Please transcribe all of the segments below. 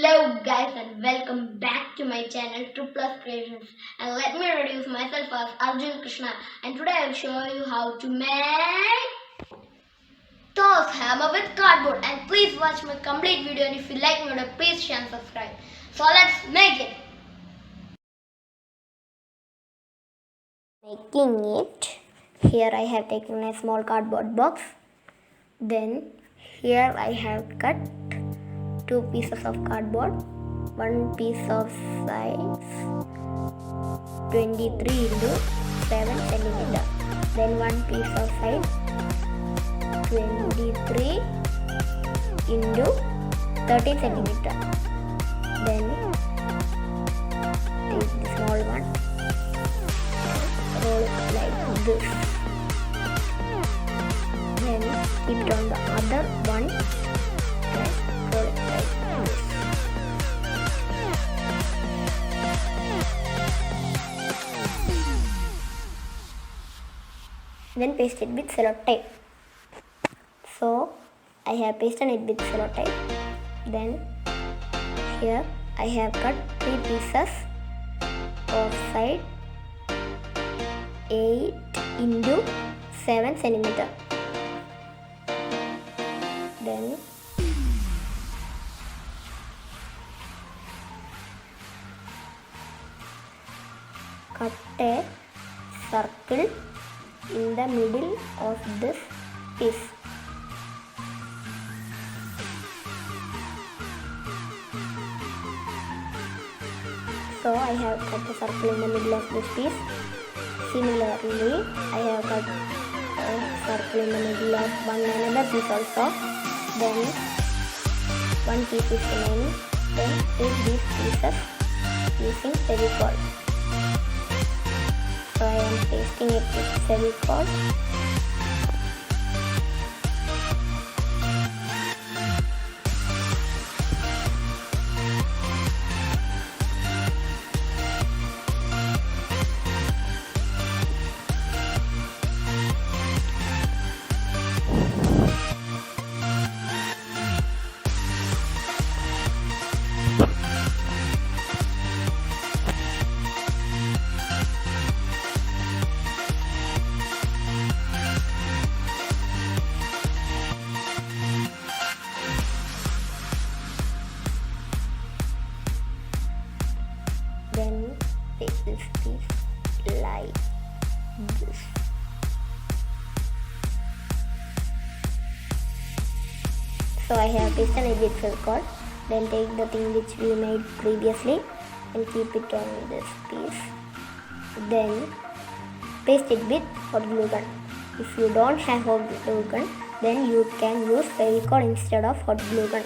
Hello guys and welcome back to my channel True Plus Creations, and let me introduce myself as Arjun Krishna, and today I will show you how to make Thor's hammer with cardboard. And please watch my complete video, and if you like my video please share and subscribe. So let's make it. Making it. Here I have taken a small cardboard box. Then here I have cut two pieces of cardboard, one piece of size 23 into 7 centimeter, then one piece of size 23 into 13 centimeter, then take the small one, roll it like this, then keep it on the other one and roll it like this. Then paste it with cello tape. So I have pasted it with cello tape. Then here I have cut 3 pieces of side 8 into 7 centimeter. Then cut a circle in the middle of this piece. So I have cut a circle in the middle of this piece. Similarly, I have cut a circle in the middle of another piece also. Then one piece is remaining. Then take these pieces using fevicol. So I am pasting it with fevicol. Then take this piece like this. So I have pasted it with fevicol. Then take the thing which we made previously and keep it on this piece. Then paste it with hot glue gun. If you don't have hot glue gun, then you can use fevicol instead of hot glue gun.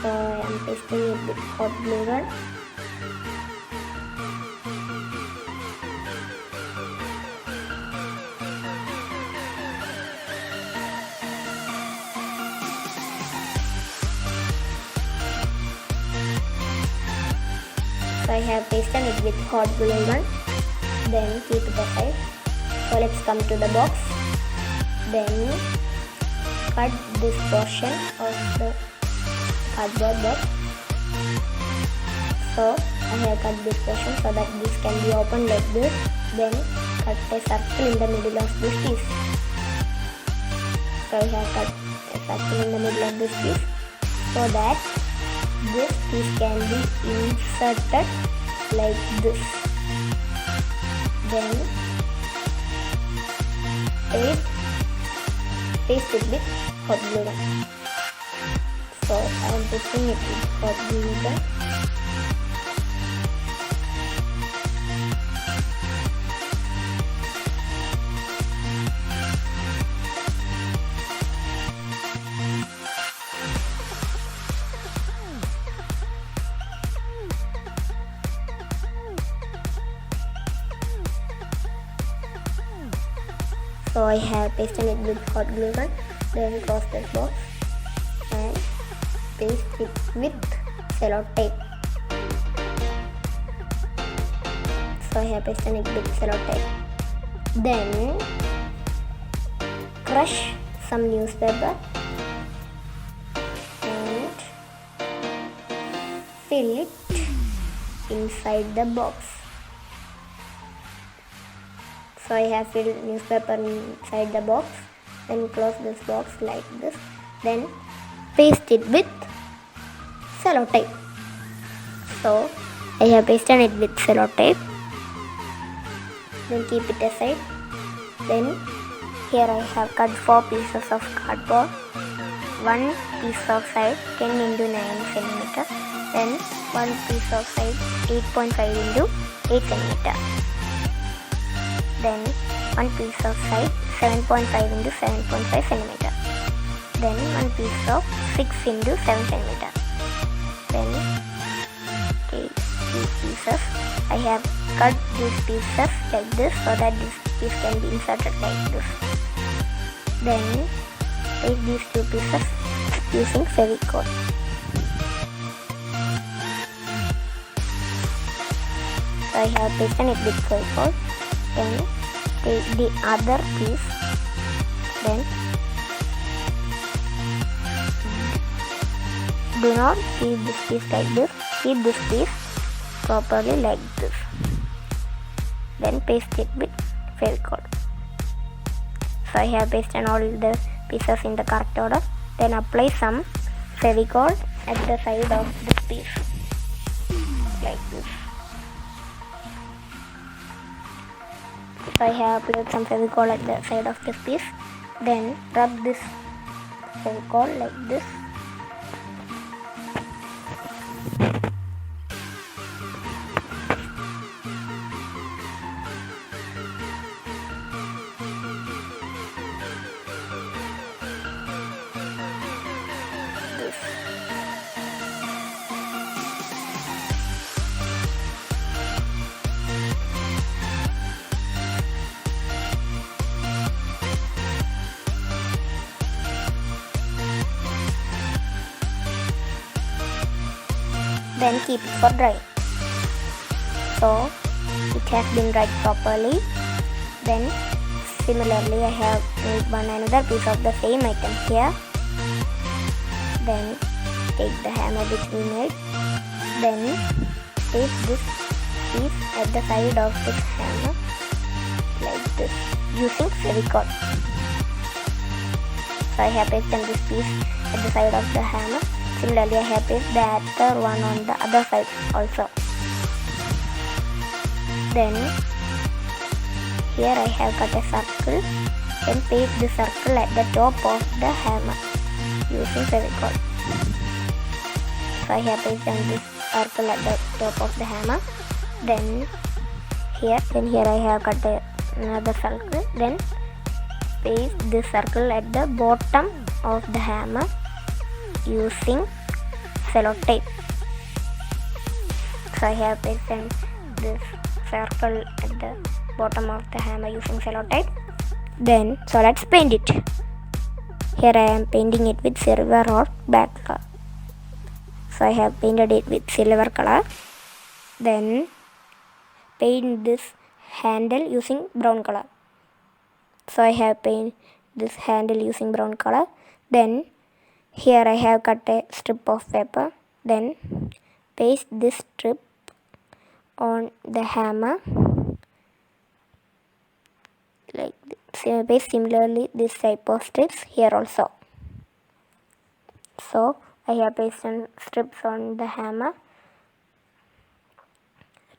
So I am pasting it with hot glue gun. So I have pasted it with hot glue gun. Then keep it aside. So let's come to the box. Then cut this portion of the cardboard box. So I have cut this portion so that this can be opened like this. Then cut a circle in the middle of this piece. So I have cut a circle in the middle of this piece so that this piece can be inserted like this. Then paste it with hot glue gun. So I am pasting it with hot glue gun. So I have pasted it with hot glue gun. Then close this box and paste it with cello tape. So I have pasted it with cello tape. Then crush some newspaper and fill it inside the box. So I have filled newspaper inside the box. Then close this box like this. Then paste it with sellotape. So I have pasted it with sellotape. Then keep it aside. Then here I have cut 4 pieces of cardboard. One piece of side 10 into 9 cm. Then one piece of side 8.5 into 8 cm. Then one piece of side 7.5 into 7.5 cm. Then one piece of 6 into 7 cm. Then take these pieces. I have cut these pieces like this so that this piece can be inserted like this. Then take these 2 pieces using Fevicol. So I have pasted it with Fevicol. Then take the other piece. Then do not keep this piece like this. Keep this piece properly like this. Then paste it with Fevicol. So I have pasted all the pieces in the correct order. Then apply some Fevicol at the side of this piece like this. So I have applied some Fevicol at the side of this piece. Then rub this Fevicol like this. Then keep it for dry. So it has been dried properly. Then similarly I have made another piece of the same item here. Then take the hammer which we made. Then paste this piece at the side of this hammer like this using Fevicol. So I have pasted this piece at the side of the hammer. Similarly, I have pasted the other one on the other side also. Then here I have cut a circle. Then paste the circle at the top of the hammer using Fevicol. So I have pasted this circle at the top of the hammer. Then here I have cut another circle. Then paste this circle at the bottom of the hammer using sellotape. So I have pasted this circle at the bottom of the hammer using sellotape. Then so let's paint it. Here I am painting it with silver or black color. So I have painted it with silver color. Then paint this handle using brown color. So I have painted this handle using brown color. Then here I have cut a strip of paper. Then paste this strip on the hammer like this. Paste similarly this type of strips here also. So I have pasted strips on the hammer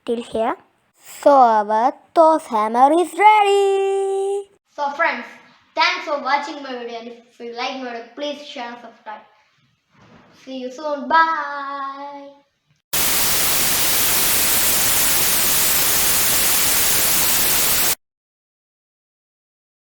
till here. So our Thor's hammer is ready. So friends, thanks for watching my video, and if you like my video, please share and subscribe. See you soon. Bye.